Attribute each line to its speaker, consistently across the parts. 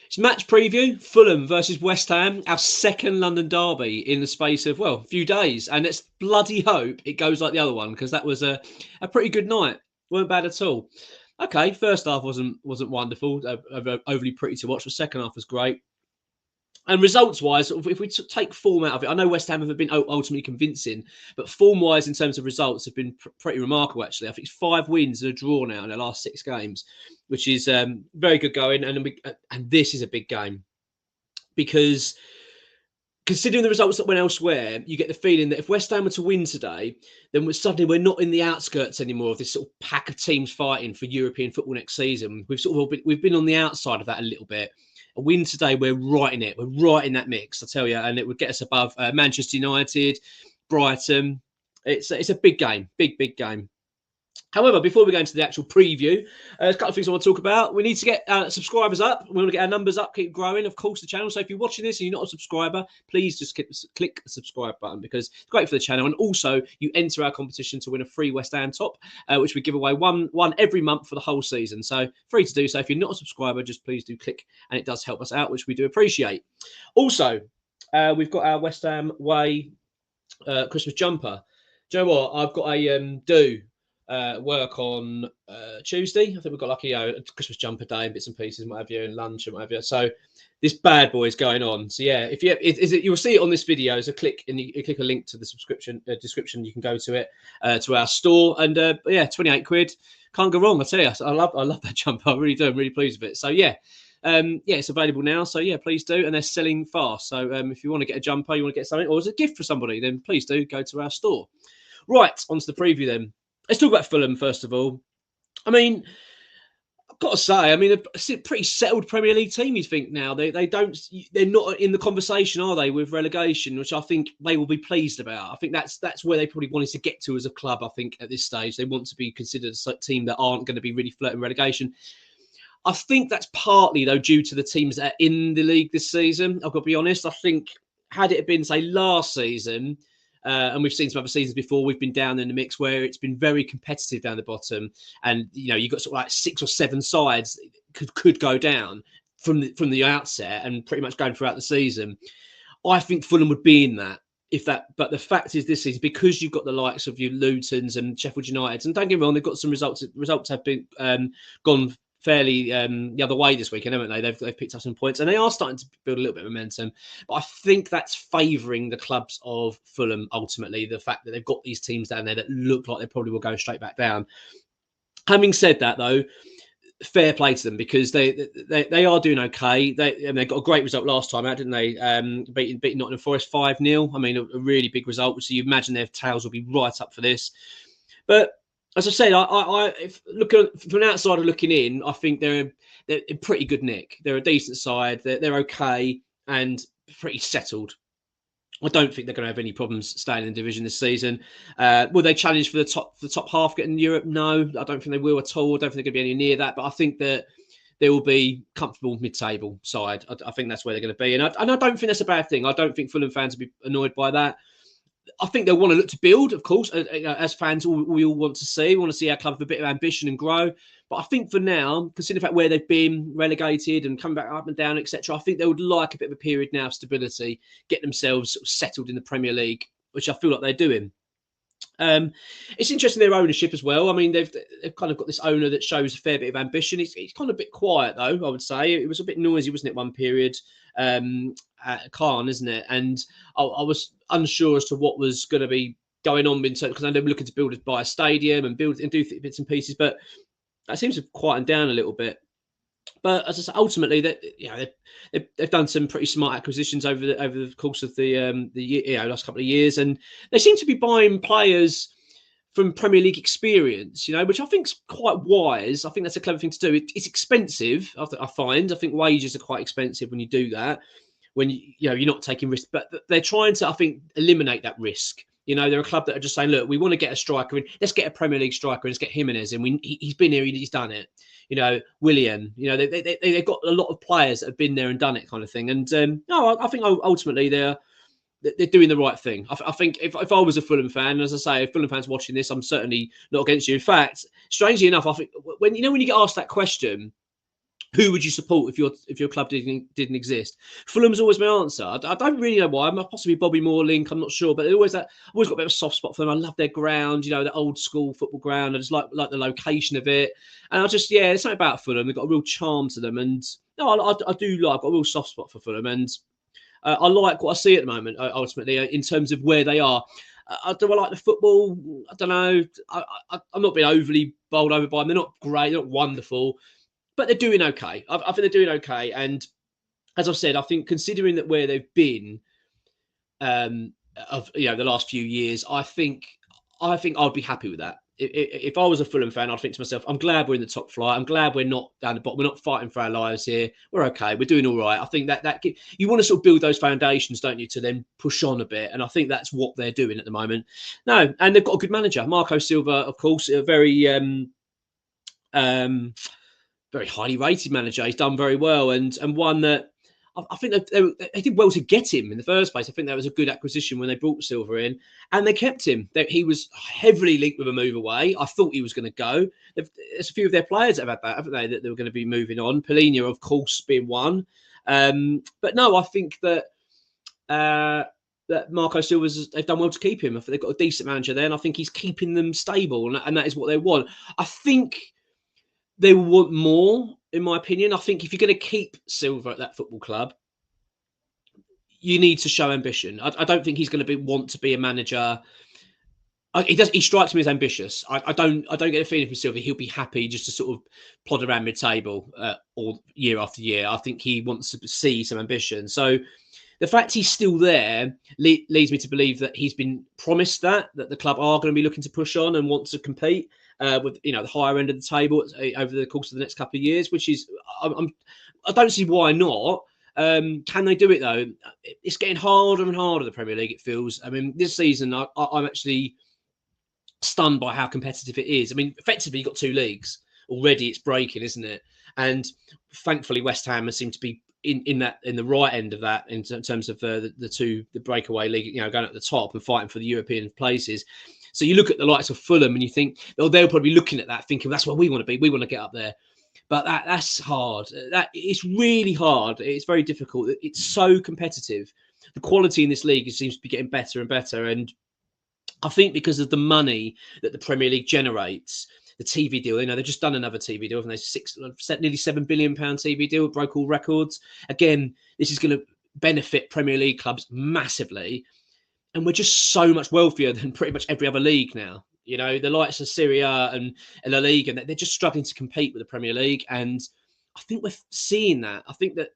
Speaker 1: It's match preview, Fulham versus West Ham, our second London derby in the space of, well, a few days. And let's bloody hope it goes like the other one, because that was a pretty good night. Weren't bad at all. Okay, first half wasn't wonderful, overly pretty to watch. The second half was great. And results-wise, if we take form out of it, I know West Ham have been ultimately convincing, but form-wise, in terms of results, have been pretty remarkable, actually. I think it's 5 wins and a draw now in the last 6 games, which is very good going. And this is a big game because, considering the results that went elsewhere, you get the feeling that if West Ham were to win today, then suddenly we're not in the outskirts anymore of this sort of pack of teams fighting for European football next season. We've been on the outside of that a little bit. A win today, we're right in it. We're right in that mix, I tell you, and it would get us above Manchester United, Brighton. It's a big game, big game. However, before we go into the actual preview, there's a couple of things I want to talk about. We need to get subscribers up. We want to get our numbers up, keep growing, of course, the channel. So if you're watching this and you're not a subscriber, please just click the subscribe button, because it's great for the channel. And also, you enter our competition to win a free West Ham top, which we give away one every month for the whole season. So free to do so. If you're not a subscriber, just please do click, and it does help us out, which we do appreciate. Also, we've got our West Ham Way Christmas jumper. Do you know what? I've got a work on Tuesday. I think we've got like a Christmas jumper day and bits and pieces and what have you, and lunch and what have you. So this bad boy is going on. So yeah, if you'll see it on this video. So click and you click a link to the subscription description. You can go to it to our store, and yeah, 28 quid. Can't go wrong. I tell you, I love that jumper. I really do. I'm really pleased with it. So yeah. It's available now. So yeah, please do. And they're selling fast. So if you want to get a jumper, you want to get something, or as a gift for somebody, then please do go to our store. Right, on to the preview then. Let's talk about Fulham first of all. I mean, I've got to say, I mean, a pretty settled Premier League team. You think now they're not in the conversation, are they, with relegation, which I think they will be pleased about. I think that's where they probably wanted to get to as a club. I think at this stage they want to be considered a team that aren't going to be really flirting relegation. I think that's partly though due to the teams that are in the league this season. I've got to be honest. I think had it been say last season. And we've seen some other seasons before, we've been down in the mix where it's been very competitive down the bottom, and you've got sort of like 6 or 7 sides could go down from the outset and pretty much going throughout the season. I think Fulham would be in that but the fact is this season, because you've got the likes of your Lutons and Sheffield United, and don't get me wrong, they've got some results have been gone fairly the other way this weekend, haven't they? They've picked up some points and they are starting to build a little bit of momentum. But I think that's favouring the clubs of Fulham ultimately, the fact that they've got these teams down there that look like they probably will go straight back down. Having said that, though, fair play to them, because they are doing okay. They got a great result last time out, didn't they? Beating Nottingham Forest 5-0. I mean, a really big result. So you imagine their tails will be right up for this. But as I said, if looking from an outsider looking in, I think they're in pretty good nick. They're a decent side. They're okay and pretty settled. I don't think they're going to have any problems staying in the division this season. Will they challenge for the top half getting Europe? No, I don't think they will at all. I don't think they're going to be anywhere near that. But I think that they will be comfortable mid-table side. I think that's where they're going to be. And I don't think that's a bad thing. I don't think Fulham fans will be annoyed by that. I think they'll want to look to build, of course, as fans. We all want to see. We want to see our club have a bit of ambition and grow. But I think for now, considering the fact where they've been relegated and come back up and down, etc., I think they would like a bit of a period now of stability, get themselves sort of settled in the Premier League, which I feel like they're doing. It's interesting their ownership as well. I mean, they've kind of got this owner that shows a fair bit of ambition. It's kind of a bit quiet though, I would say. It was a bit noisy, wasn't it, one period? At Khan, isn't it? And I was unsure as to what was going to be going on because I know they were looking to buy a stadium and do bits and pieces, but that seems to have quietened down a little bit. But as I say, ultimately, they've done some pretty smart acquisitions over the course of the last couple of years, and they seem to be buying players from Premier League experience, which I think is quite wise. I think that's a clever thing to do. It's expensive, I find. I think wages are quite expensive when you do that, when you're not taking risks. But they're trying to, I think, eliminate that risk. They're a club that are just saying, look, we want to get a striker in. Let's get a Premier League striker and let's get Jimenez in. He's been here, he's done it. Willian, they've got a lot of players that have been there and done it kind of thing. And I think ultimately they're doing the right thing. I think if I was a Fulham fan, as I say, if Fulham fans watching this, I'm certainly not against you. In fact, strangely enough, I think when you get asked that question, Who would you support if your club didn't exist? Fulham's always my answer. I don't really know why. Possibly Bobby Moore link. I'm not sure, but always that. I've always got a bit of a soft spot for them. I love their ground. You know, the old school football ground. I just like the location of it. And there's something about Fulham. They've got a real charm to them. And no, I do like. I've got a real soft spot for Fulham, and I like what I see at the moment. Ultimately, in terms of where they are. Do I like the football? I don't know. I'm not being overly bowled over by them. They're not great. They're not wonderful. But they're doing okay. I think they're doing okay. And as I've said, I think considering that where they've been the last few years, I think I'd be happy with that. If I was a Fulham fan, I'd think to myself, I'm glad we're in the top flight. I'm glad we're not down the bottom. We're not fighting for our lives here. We're okay. We're doing all right. I think that you want to sort of build those foundations, don't you, to then push on a bit. And I think that's what they're doing at the moment. No, and they've got a good manager, Marco Silva, of course, a very very highly rated manager. He's done very well, and one that I think they did well to get him in the first place. I think that was a good acquisition when they brought Silva in, and they kept him. He was heavily linked with a move away. I thought he was going to go. There's a few of their players that have had that, haven't they? That they were going to be moving on. Polina, of course, being one. But no, I think that Marco Silva's, they've done well to keep him. I think they've got a decent manager there, and I think he's keeping them stable, and that is what they want. I think they want more, in my opinion. I think if you're going to keep Silva at that football club, you need to show ambition. I don't think he's going to want to be a manager. He strikes me as ambitious. I don't get a feeling from Silva he'll be happy just to sort of plod around mid-table all year after year. I think he wants to see some ambition. So the fact he's still there leads me to believe that he's been promised that the club are going to be looking to push on and want to compete with the higher end of the table over the course of the next couple of years, which is I don't see why not. Can they do it though? It's getting harder and harder, the Premier League, it feels. I mean, this season I'm actually stunned by how competitive it is. I mean, effectively you've got two leagues already. It's breaking, isn't it? And thankfully West Ham seem to be in the right end of that in terms of the breakaway league, going at the top and fighting for the European places. So you look at the likes of Fulham and you think, they'll probably be looking at that thinking, that's where we want to be. We want to get up there. But that's hard. It's really hard. It's very difficult. It's so competitive. The quality in this league seems to be getting better and better. And I think because of the money that the Premier League generates, the TV deal, they've just done another TV deal, and they nearly £7 billion TV deal, broke all records. Again, this is going to benefit Premier League clubs massively. And we're just so much wealthier than pretty much every other league now. The likes of Serie A and La Liga, and they're just struggling to compete with the Premier League. And I think we're seeing that. I think that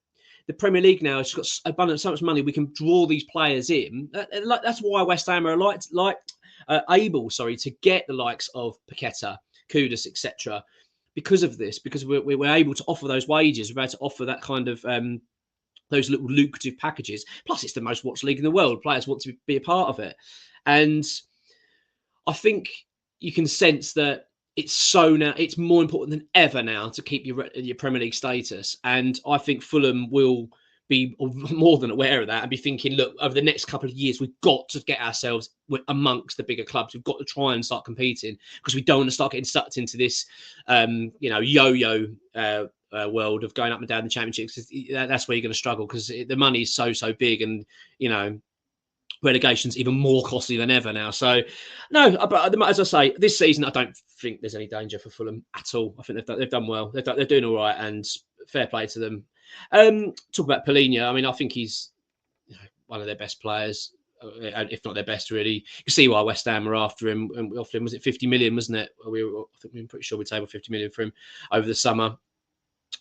Speaker 1: the Premier League now has got so much money, we can draw these players in. That's why West Ham are able to get the likes of Paqueta, Kudus, etc. because of this, because we're able to offer those wages, we're able to offer that kind of those little lucrative packages. Plus, it's the most watched league in the world. Players want to be a part of it. And I think you can sense that it's more important than ever now to keep your Premier League status. And I think Fulham will be more than aware of that and be thinking, look, over the next couple of years, we've got to get ourselves amongst the bigger clubs. We've got to try and start competing, because we don't want to start getting sucked into this, yo-yo world of going up and down the championships. That's where you're going to struggle, because the money is so big, and relegation's even more costly than ever now. So no, but as I say, this season I don't think there's any danger for Fulham at all. I think they've done well. They're doing all right, and fair play to them. Talk about Polina. I mean, I think he's one of their best players, if not their best, really. You can see why West Ham are after him. And we offered him, was it 50 million, wasn't it? I think we're pretty sure we tabled 50 million for him over the summer.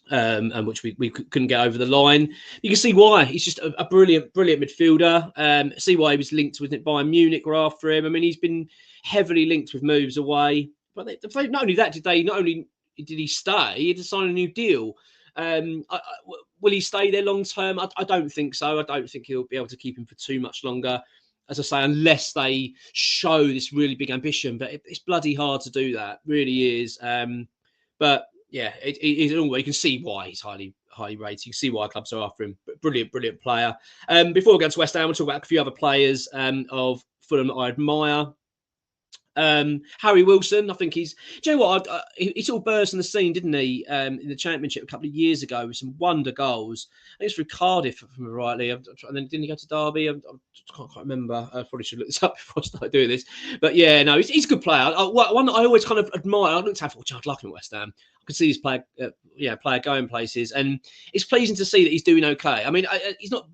Speaker 1: And which we couldn't get over the line. You can see why. He's just a brilliant midfielder. See why he was linked with Bayern Munich were after him. I mean, he's been heavily linked with moves away. But not only that, not only did he stay, he had to sign a new deal. Will he stay there long term? I don't think so. I don't think he'll be able to keep him for too much longer, as I say, unless they show this really big ambition. But it's bloody hard to do that, really is. But yeah, you can see why he's highly rated. You can see why clubs are after him. Brilliant player. Before we go to West Ham, we'll talk about a few other players of Fulham that I admire. Harry Wilson, I think he's. Do you know what? He sort of burst on the scene, didn't he? In the Championship a couple of years ago with some wonder goals. I think it's through Cardiff, if I remember rightly. And then didn't he go to Derby? I can't quite remember. I probably should look this up before I start doing this. But yeah, no, he's a good player. One that I always kind of admire. I looked at, I'd like him at West Ham. I could see his player going places, and it's pleasing to see that he's doing okay. I mean, he's not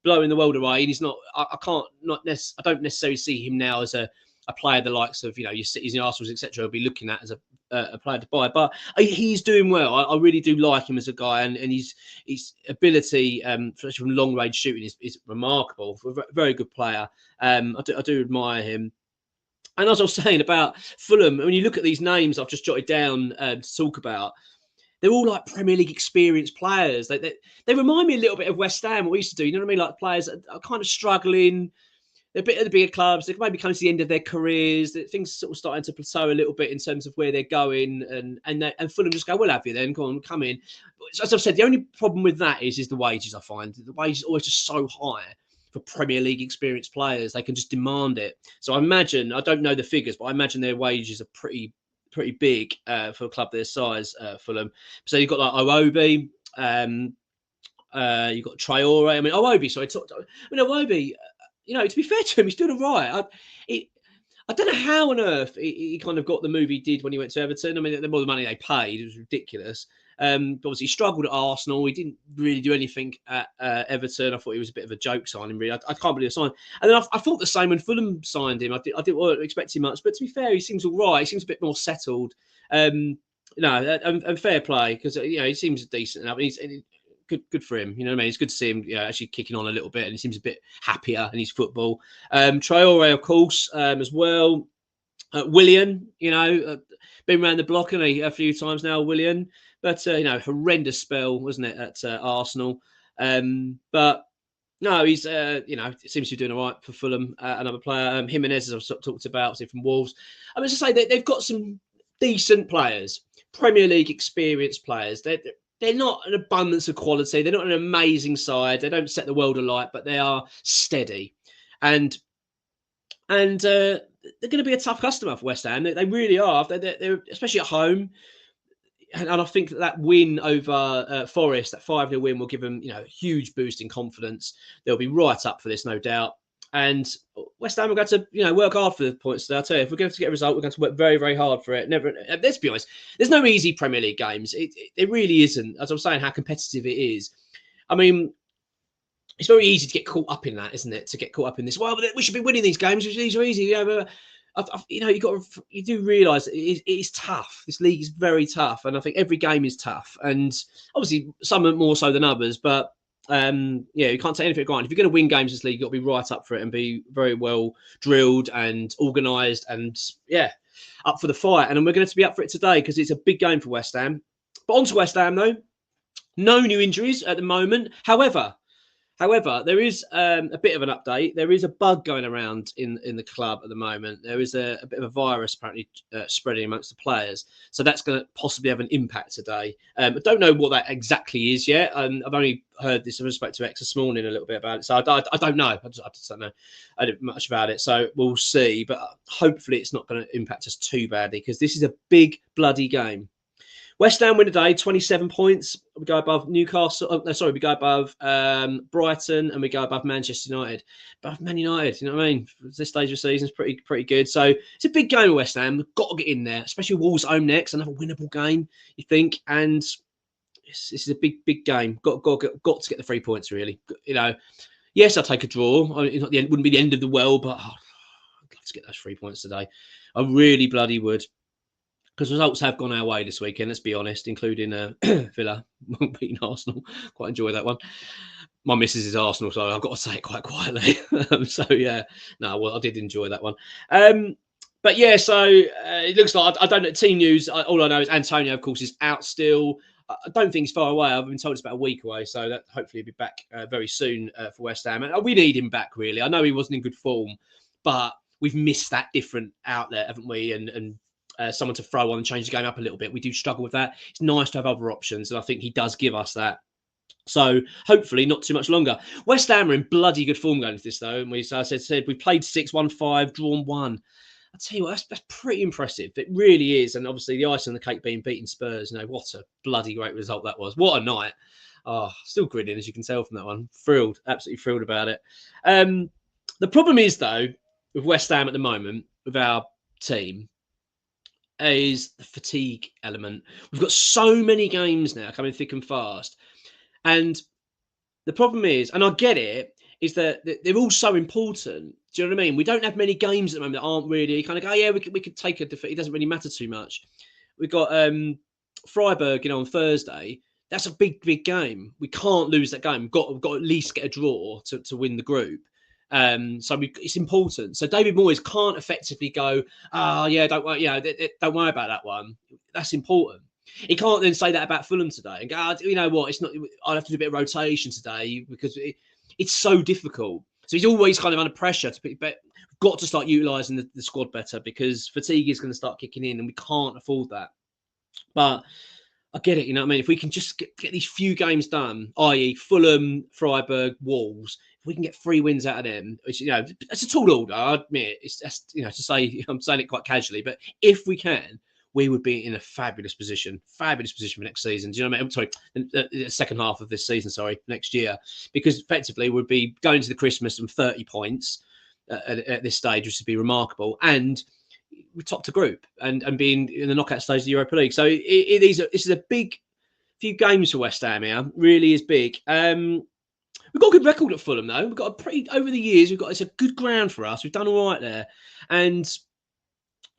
Speaker 1: blowing the world away, and he's not. I don't necessarily see him now as a player the likes of your Cities and Arsenals, etc. will be looking at as a player to buy, but he's doing well. I really do like him as a guy, and his ability, especially from long range shooting, is remarkable. Very good player. I do admire him. And as I was saying about Fulham, when you look at these names I've just jotted down to talk about, they're all like Premier League experienced players. They remind me a little bit of West Ham, what we used to do. You know what I mean? Like players that are kind of struggling. They're a bit of the bigger clubs. They maybe come to the end of their careers. Things sort of starting to plateau a little bit in terms of where they're going, and Fulham just go, "We'll have you then. Go on, come in." But as I've said, the only problem with that is the wages. I find the wages are always just so high for Premier League experienced players. They can just demand it. So I imagine, I don't know the figures, but I imagine their wages are pretty big for a club their size, Fulham. So you've got like Iwobi, you've got Traore. I mean, Iwobi. Sorry, Iwobi. To be fair to him, he's doing all right. I don't know how on earth he kind of got the move he did when he went to Everton. I mean, the more the money they paid, it was ridiculous. But obviously, he struggled at Arsenal. He didn't really do anything at Everton. I thought he was a bit of a joke signing, really. I can't believe the sign. And then I thought the same when Fulham signed him. I didn't expect him much. But to be fair, he seems all right. He seems a bit more settled. And fair play, because he seems decent enough. He's good for him. You know what I mean? It's good to see him actually kicking on a little bit, and he seems a bit happier in his football. Traore, of course, as well. Willian, been around the block a few times now, Willian. But, horrendous spell, wasn't it, at Arsenal. But, no, he's, seems to be doing all right for Fulham. Another player, Jimenez, as I've talked about, obviously from Wolves. I mean, as I say, they've got some decent players, Premier League experienced players. They're not an abundance of quality. They're not an amazing side. They don't set the world alight, but they are steady. And they're going to be a tough customer for West Ham. They really are. They're especially at home. And I think that win over Forest, that 5-0 win, will give them a huge boost in confidence. They'll be right up for this, no doubt. And West Ham are going to, work hard for the points today. I'll tell you, if we're going to get a result, we're going to work very, very hard for it. Let's be honest, there's no easy Premier League games. It really isn't. As I'm saying, how competitive it is. I mean, it's very easy to get caught up in that, isn't it? To get caught up in this. Well, we should be winning these games. These are easy. You do realise it is tough. This league is very tough, and I think every game is tough. And obviously, some are more so than others, but. You can't take anything for granted. If you're going to win games in this league, you've got to be right up for it and be very well drilled and organised and, up for the fight. And we're going to be up for it today because it's a big game for West Ham. But on to West Ham, though. No new injuries at the moment. However, there is a bit of an update. There is a bug going around in the club at the moment. There is a bit of a virus apparently spreading amongst the players. So that's going to possibly have an impact today. I don't know what that exactly is yet. I've only heard this with respect to X this morning a little bit about it. So I don't know. I just don't know. I don't know much about it. So we'll see. But hopefully it's not going to impact us too badly because this is a big bloody game. West Ham win today, 27 points. We go above Newcastle. We go above Brighton and we go above Manchester United. Above Man United, you know what I mean? This stage of the season is pretty good. So it's a big game with West Ham. We've got to get in there, especially Wolves home next. Another winnable game, you think? And this is a big game. Got to get the 3 points, really. Yes, I'll take a draw. It wouldn't be the end of the world, but I'd love to get those 3 points today. I really bloody would. Because results have gone our way this weekend, let's be honest, including Villa beating Arsenal. Quite enjoy that one. My missus is Arsenal, so I've got to say it quite quietly. I did enjoy that one. It looks like, I don't know, team news, all I know is Antonio, of course, is out still. I don't think he's far away. I've been told it's about a week away, so that hopefully he'll be back very soon for West Ham. And we need him back, really. I know he wasn't in good form, but we've missed that different outlet, haven't we? And someone to throw on and change the game up a little bit. We do struggle with that. It's nice to have other options, and I think he does give us that. So hopefully not too much longer. West Ham are in bloody good form going into this, though. And as I said, we played 6, won 5, drawn 1. I tell you what, that's pretty impressive. It really is. And obviously the ice on the cake being beating Spurs, what a bloody great result that was. What a night. Oh, still grinning, as you can tell from that one. Thrilled, absolutely thrilled about it. The problem is, though, with West Ham at the moment, with our team, is the fatigue element. We've got so many games now coming thick and fast. And the problem is, and I get it, is that they're all so important. Do you know what I mean? We don't have many games at the moment that aren't really kind of go, yeah, we could take a defeat. It doesn't really matter too much. We've got Freiburg, on Thursday. That's a big game. We can't lose that game. We've got to at least get a draw to win the group. It's important. So David Moyes can't effectively go, don't worry, don't worry about that one. That's important. He can't then say that about Fulham today and go, you know what, it's not. I'll have to do a bit of rotation today because it's so difficult. So he's always kind of under pressure but we've got to start utilising the squad better because fatigue is going to start kicking in and we can't afford that. But I get it, you know what I mean? If we can just get these few games done, i.e. Fulham, Freiburg, Wolves, if we can get 3 wins out of them, which, it's a tall order, I admit. It's just, to say, I'm saying it quite casually, but if we can, we would be in a fabulous position for next season. Do you know what I mean? I'm sorry, the second half of this season, next year, because effectively we'd be going to the Christmas and 30 points at this stage, which would be remarkable. And we topped a group and being in the knockout stage of the Europa League. So this is a big few games for West Ham here. Really is big. We've got a good record at Fulham, though. We've got over the years, it's a good ground for us. We've done all right there. And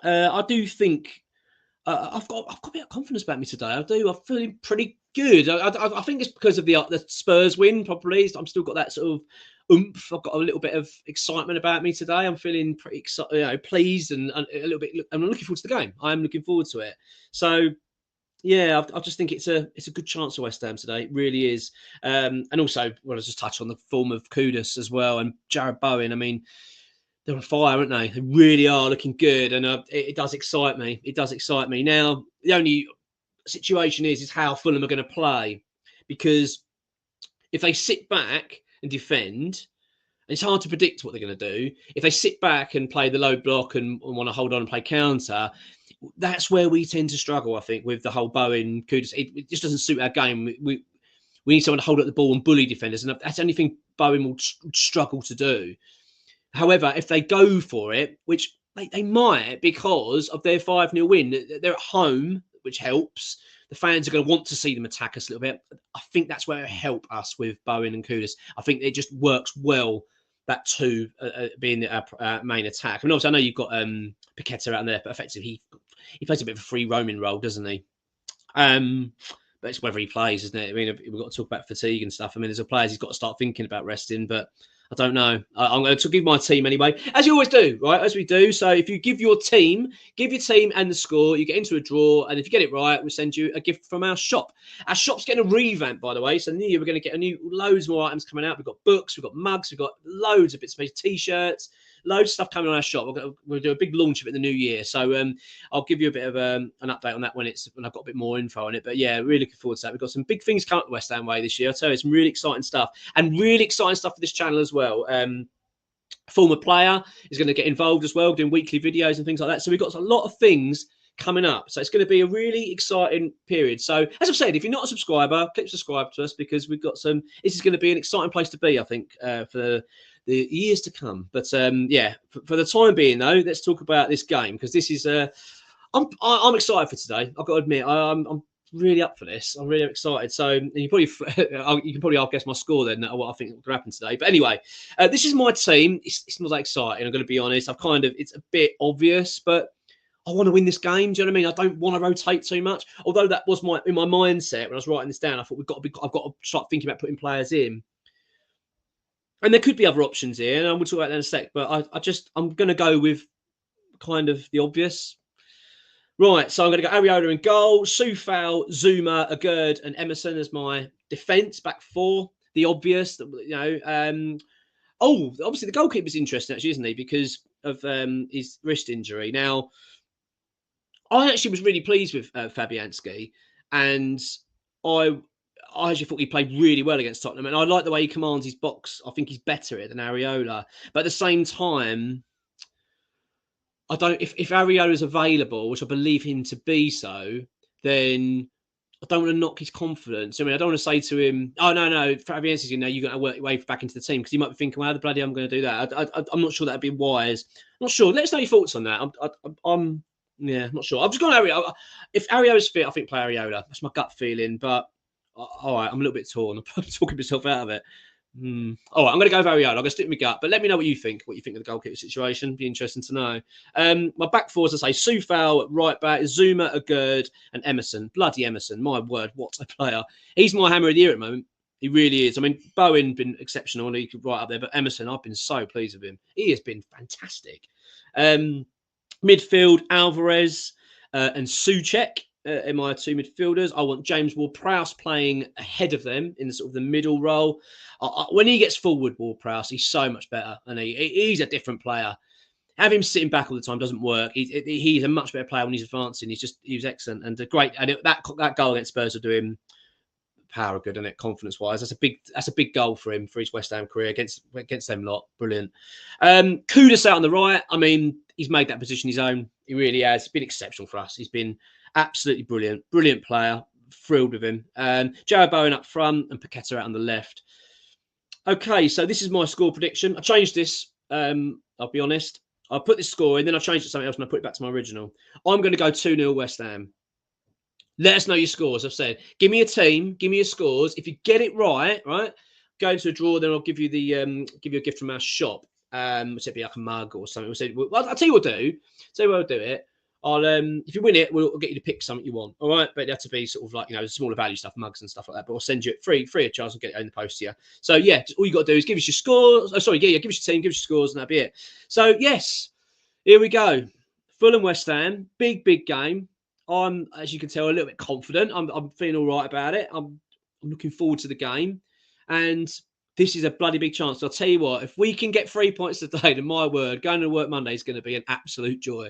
Speaker 1: I do think I've got a bit of confidence about me today. I do. I'm feeling pretty good. I think it's because of the Spurs win, probably. I'm still got that sort of oomph. I've got a little bit of excitement about me today. I'm feeling pretty excited, pleased, and a little bit. I'm looking forward to the game. I am looking forward to it. So, yeah, I just think it's a good chance for West Ham today. It really is. And also, I just touch on the form of Kudus as well and Jared Bowen. I mean, they're on fire, aren't they? They really are looking good, and it does excite me. It does excite me. Now, the only situation is how Fulham are going to play, because if they sit back and defend, it's hard to predict what they're going to do. If they sit back and play the low block and want to hold on and play counter, that's where we tend to struggle, I think, with the whole Bowen Kudus. It just doesn't suit our game. We need someone to hold up the ball and bully defenders, and that's the only thing Bowen will struggle to do. However, if they go for it, which they might because of their 5-0 win, they're at home, which helps. The fans are going to want to see them attack us a little bit. I think that's where it help us with Bowen and Kudus. I think it just works well, that two being our main attack. I mean, obviously, I know you've got Paqueta out there, but effectively he plays a bit of a free roaming role, doesn't he? But it's whether he plays, isn't it? I mean, we've got to talk about fatigue and stuff. I mean, as a player, he's got to start thinking about resting, but I don't know. I'm going to give my team anyway, as you always do, right? As we do. So if you give your team and the score, you get into a draw. And if you get it right, we'll send you a gift from our shop. Our shop's getting a revamp, by the way. So new year, we're going to get loads more items coming out. We've got books, we've got mugs, we've got loads of bits of T-shirts, loads of stuff coming on our shop. We'll do a big launch of it in the new year. So I'll give you a bit of an update on that when I've got a bit more info on it. But yeah, really looking forward to that. We've got some big things coming up the West Ham way this year. I'll tell you, some really exciting stuff and really exciting stuff for this channel as well. Former player is going to get involved as well, doing weekly videos and things like that. So we've got a lot of things coming up. So it's going to be a really exciting period. So as I've said, if you're not a subscriber, click subscribe to us because we've got this is going to be an exciting place to be, I think, for the years to come. But yeah, for the time being though, let's talk about this game because this is I'm excited for today. I've got to admit, I'm really up for this. I'm really excited. So you can probably guess my score then, what I think will happen today. But anyway, this is my team. It's not that exciting. I'm going to be honest. It's a bit obvious, but I want to win this game. Do you know what I mean? I don't want to rotate too much. Although that was in my mindset when I was writing this down. I thought I've got to start thinking about putting players in. And there could be other options here, and I will talk about that in a sec. But I'm going to go with kind of the obvious. Right, so I'm going to go Ariola in goal, Soufal, Zuma, Agurd, and Emerson as my defence, back four. The obvious, obviously the goalkeeper's interesting, actually, isn't he? Because of his wrist injury. Now, I actually was really pleased with Fabianski, and I actually thought he played really well against Tottenham, and I like the way he commands his box. I think he's better at it than Ariola, but at the same time, I don't. If Ariola's available, which I believe him to be so, then I don't want to knock his confidence. I mean, I don't want to say to him, "Oh no, Fabianski's in there. You're going to work your way back into the team," because he might be thinking, "Well, how the bloody I'm going to do that?" I'm not sure that'd be wise. I'm not sure. Let us know your thoughts on that. I'm yeah, I'm not sure. I've just gone Areola. If Ariola's fit, I think play Areola. That's my gut feeling. But all right, I'm a little bit torn. I'm talking myself out of it. All right, I'm going to go with Ariel. I'm going to stick with my gut, but let me know what you think. What you think of the goalkeeper situation? Be interesting to know. My back four, as I say, Soufal at right back, Zuma, Agurd, and Emerson. Bloody Emerson! My word, what a player! He's my hammer of the year at the moment. He really is. I mean, Bowen been exceptional, and he could right up there. But Emerson, I've been so pleased with him. He has been fantastic. Midfield, Alvarez and Souček. In my two midfielders, I want James Ward-Prowse playing ahead of them in the sort of the middle role. When he gets forward, Ward-Prowse, he's so much better, and he's a different player. Have him sitting back all the time doesn't work. He's a much better player when he's advancing. He was excellent and a great. And that goal against Spurs will do him power of good, and it confidence-wise. That's a big goal for him for his West Ham career against them lot. Brilliant. Kudus out on the right. I mean, he's made that position his own. He really has. He's been exceptional for us. He's been absolutely brilliant player. Thrilled with him. Jared Bowen up front and Paqueta out on the left. Okay, so this is my score prediction. I changed this. I'll be honest. I put this score in, then I changed it to something else, and I put it back to my original. I'm going to go 2-0 West Ham. Let us know your scores. I've said, give me a team, give me your scores. If you get it right, go into a draw. Then I'll give you give you a gift from our shop. Which would be like a mug or something. Well, I'll tell you what I'll do. I'll do it. I'll if you win it, we'll get you to pick something you want. All right, but it has to be sort of like smaller value stuff, mugs and stuff like that. But I'll send you it free of charge and get it in the post to you. So yeah, all you got to do is give us your scores. Oh, sorry, yeah, give us your team, give us your scores, and that'll be it. So yes, here we go. Fulham West Ham, big game. I'm, as you can tell, a little bit confident. I'm feeling all right about it. I'm looking forward to the game, and this is a bloody big chance. I'll tell you what, if we can get 3 points today, then my word, going to work Monday is going to be an absolute joy.